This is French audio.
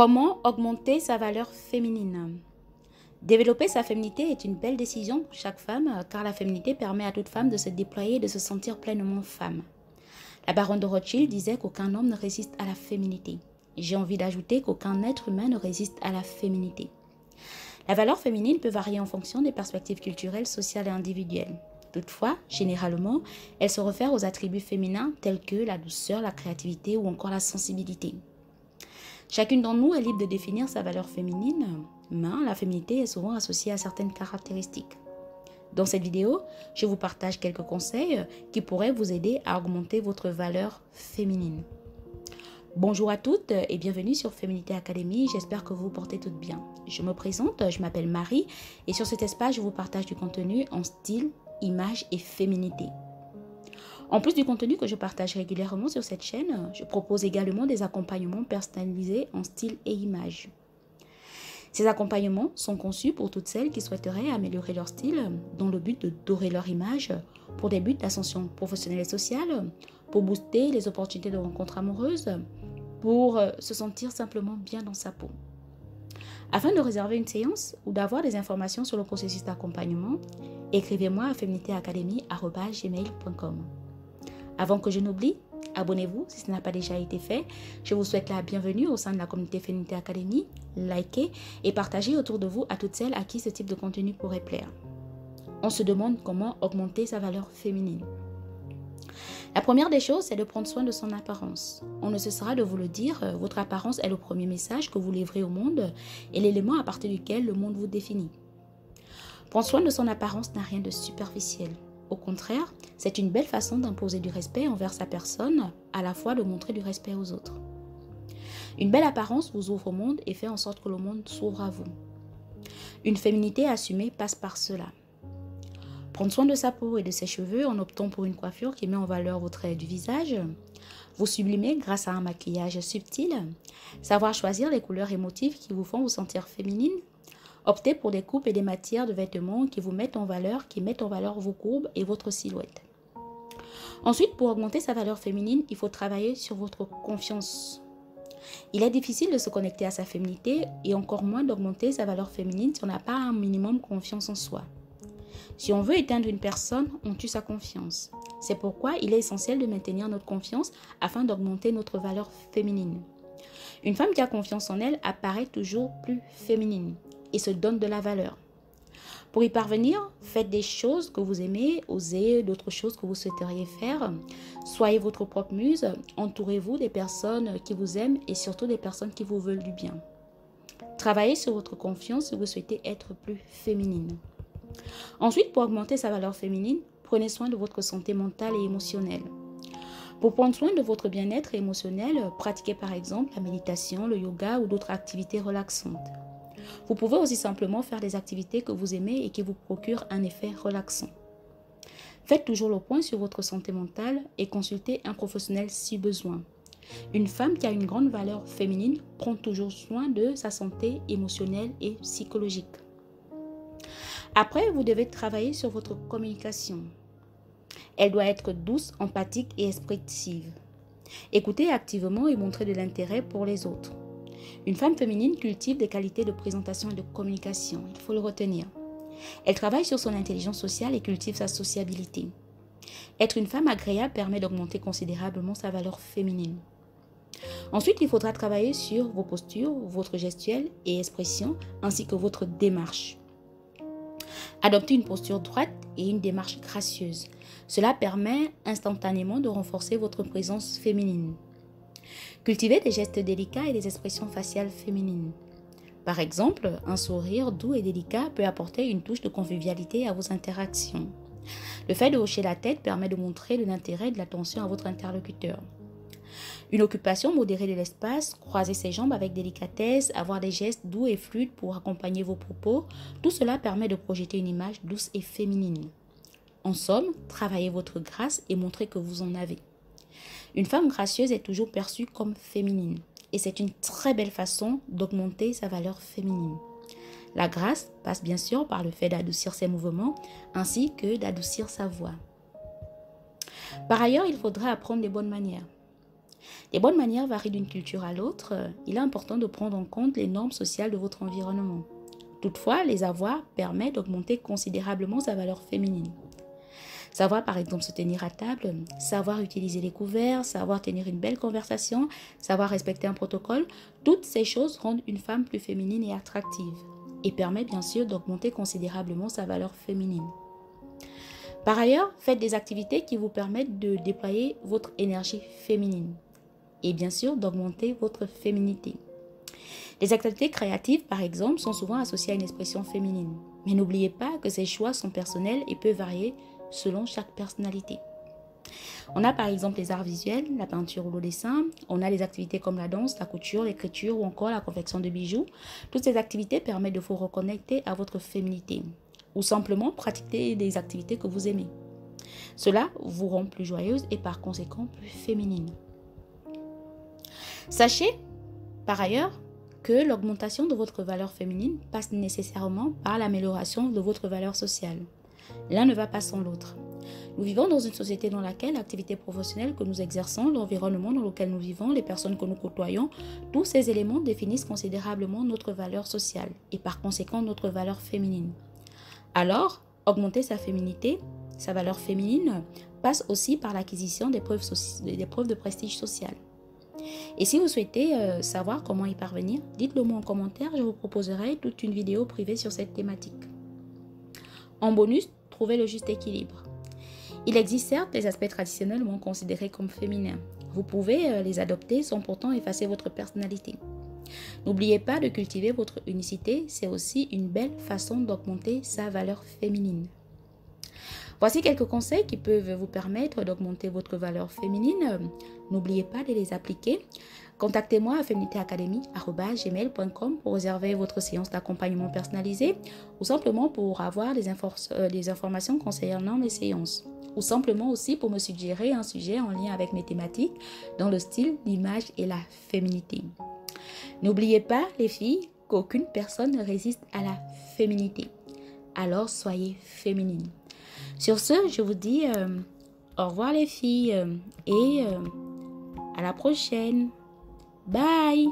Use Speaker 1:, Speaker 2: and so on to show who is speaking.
Speaker 1: Comment augmenter sa valeur féminine? Développer sa féminité est une belle décision pour chaque femme car la féminité permet à toute femme de se déployer et de se sentir pleinement femme. La baronne de Rothschild disait qu'aucun homme ne résiste à la féminité. J'ai envie d'ajouter qu'aucun être humain ne résiste à la féminité. La valeur féminine peut varier en fonction des perspectives culturelles, sociales et individuelles. Toutefois, généralement, elle se réfère aux attributs féminins tels que la douceur, la créativité ou encore la sensibilité. Chacune d'entre nous est libre de définir sa valeur féminine, mais la féminité est souvent associée à certaines caractéristiques. Dans cette vidéo, je vous partage quelques conseils qui pourraient vous aider à augmenter votre valeur féminine. Bonjour à toutes et bienvenue sur Féminité Academy, j'espère que vous vous portez toutes bien. Je me présente, je m'appelle Marie et sur cet espace, je vous partage du contenu en style, image et féminité. En plus du contenu que je partage régulièrement sur cette chaîne, je propose également des accompagnements personnalisés en style et image. Ces accompagnements sont conçus pour toutes celles qui souhaiteraient améliorer leur style dans le but de dorer leur image pour des buts d'ascension professionnelle et sociale, pour booster les opportunités de rencontres amoureuses, pour se sentir simplement bien dans sa peau. Afin de réserver une séance ou d'avoir des informations sur le processus d'accompagnement, écrivez-moi à feminitéacademy@gmail.com. Avant que je n'oublie, abonnez-vous si ce n'a pas déjà été fait. Je vous souhaite la bienvenue au sein de la communauté Féminité Academy. Likez et partagez autour de vous à toutes celles à qui ce type de contenu pourrait plaire. On se demande comment augmenter sa valeur féminine. La première des choses, c'est de prendre soin de son apparence. On ne cessera de vous le dire, votre apparence est le premier message que vous livrez au monde et l'élément à partir duquel le monde vous définit. Prendre soin de son apparence n'a rien de superficiel. Au contraire, c'est une belle façon d'imposer du respect envers sa personne, à la fois de montrer du respect aux autres. Une belle apparence vous ouvre au monde et fait en sorte que le monde s'ouvre à vous. Une féminité assumée passe par cela. Prendre soin de sa peau et de ses cheveux en optant pour une coiffure qui met en valeur vos traits du visage, vous sublimer grâce à un maquillage subtil, savoir choisir les couleurs émotives qui vous font vous sentir féminine, optez pour des coupes et des matières de vêtements qui vous mettent en valeur, qui mettent en valeur vos courbes et votre silhouette. Ensuite, pour augmenter sa valeur féminine, il faut travailler sur votre confiance. Il est difficile de se connecter à sa féminité et encore moins d'augmenter sa valeur féminine si on n'a pas un minimum confiance en soi. Si on veut éteindre une personne, on tue sa confiance. C'est pourquoi il est essentiel de maintenir notre confiance afin d'augmenter notre valeur féminine. Une femme qui a confiance en elle apparaît toujours plus féminine et se donne de la valeur. Pour y parvenir, faites des choses que vous aimez, osez d'autres choses que vous souhaiteriez faire. Soyez votre propre muse, entourez-vous des personnes qui vous aiment et surtout des personnes qui vous veulent du bien. Travaillez sur votre confiance si vous souhaitez être plus féminine. Ensuite, pour augmenter sa valeur féminine, prenez soin de votre santé mentale et émotionnelle. Pour prendre soin de votre bien-être émotionnel, pratiquez par exemple la méditation, le yoga ou d'autres activités relaxantes. Vous pouvez aussi simplement faire des activités que vous aimez et qui vous procurent un effet relaxant. Faites toujours le point sur votre santé mentale et consultez un professionnel si besoin. Une femme qui a une grande valeur féminine prend toujours soin de sa santé émotionnelle et psychologique. Après, vous devez travailler sur votre communication. Elle doit être douce, empathique et expressive. Écoutez activement et montrez de l'intérêt pour les autres. Une femme féminine cultive des qualités de présentation et de communication, il faut le retenir. Elle travaille sur son intelligence sociale et cultive sa sociabilité. Être une femme agréable permet d'augmenter considérablement sa valeur féminine. Ensuite, il faudra travailler sur vos postures, votre gestuelle et expression, ainsi que votre démarche. Adoptez une posture droite et une démarche gracieuse. Cela permet instantanément de renforcer votre présence féminine. Cultivez des gestes délicats et des expressions faciales féminines. Par exemple, un sourire doux et délicat peut apporter une touche de convivialité à vos interactions. Le fait de hocher la tête permet de montrer de l'intérêt et de l'attention à votre interlocuteur. Une occupation modérée de l'espace, croiser ses jambes avec délicatesse, avoir des gestes doux et fluides pour accompagner vos propos, tout cela permet de projeter une image douce et féminine. En somme, travaillez votre grâce et montrez que vous en avez. Une femme gracieuse est toujours perçue comme féminine et c'est une très belle façon d'augmenter sa valeur féminine. La grâce passe bien sûr par le fait d'adoucir ses mouvements ainsi que d'adoucir sa voix. Par ailleurs, il faudra apprendre les bonnes manières. Les bonnes manières varient d'une culture à l'autre. Il est important de prendre en compte les normes sociales de votre environnement. Toutefois, les avoir permet d'augmenter considérablement sa valeur féminine. Savoir par exemple se tenir à table, savoir utiliser les couverts, savoir tenir une belle conversation, savoir respecter un protocole, toutes ces choses rendent une femme plus féminine et attractive et permet bien sûr d'augmenter considérablement sa valeur féminine. Par ailleurs, faites des activités qui vous permettent de déployer votre énergie féminine et bien sûr d'augmenter votre féminité. Les activités créatives, par exemple, sont souvent associées à une expression féminine. Mais n'oubliez pas que ces choix sont personnels et peuvent varier selon chaque personnalité. On a par exemple les arts visuels, la peinture ou le dessin. On a les activités comme la danse, la couture, l'écriture ou encore la confection de bijoux. Toutes ces activités permettent de vous reconnecter à votre féminité ou simplement pratiquer des activités que vous aimez. Cela vous rend plus joyeuse et par conséquent plus féminine. Sachez, par ailleurs, que l'augmentation de votre valeur féminine passe nécessairement par l'amélioration de votre valeur sociale. L'un ne va pas sans l'autre. Nous vivons dans une société dans laquelle l'activité professionnelle que nous exerçons, l'environnement dans lequel nous vivons, les personnes que nous côtoyons, tous ces éléments définissent considérablement notre valeur sociale et par conséquent notre valeur féminine. Alors, augmenter sa féminité, sa valeur féminine, passe aussi par l'acquisition des preuves de prestige social. Et si vous souhaitez savoir comment y parvenir, dites-le moi en commentaire, je vous proposerai toute une vidéo privée sur cette thématique. En bonus, trouvez le juste équilibre. Il existe certes des aspects traditionnellement considérés comme féminins. Vous pouvez les adopter sans pourtant effacer votre personnalité. N'oubliez pas de cultiver votre unicité, c'est aussi une belle façon d'augmenter sa valeur féminine. Voici quelques conseils qui peuvent vous permettre d'augmenter votre valeur féminine. N'oubliez pas de les appliquer. Contactez-moi à feminitéacademy@gmail.com pour réserver votre séance d'accompagnement personnalisée ou simplement pour avoir des informations concernant mes séances. Ou simplement aussi pour me suggérer un sujet en lien avec mes thématiques dans le style, l'image et la féminité. N'oubliez pas, les filles, qu'aucune personne ne résiste à la féminité. Alors soyez féminines. Sur ce, je vous dis au revoir les filles et à la prochaine. Bye!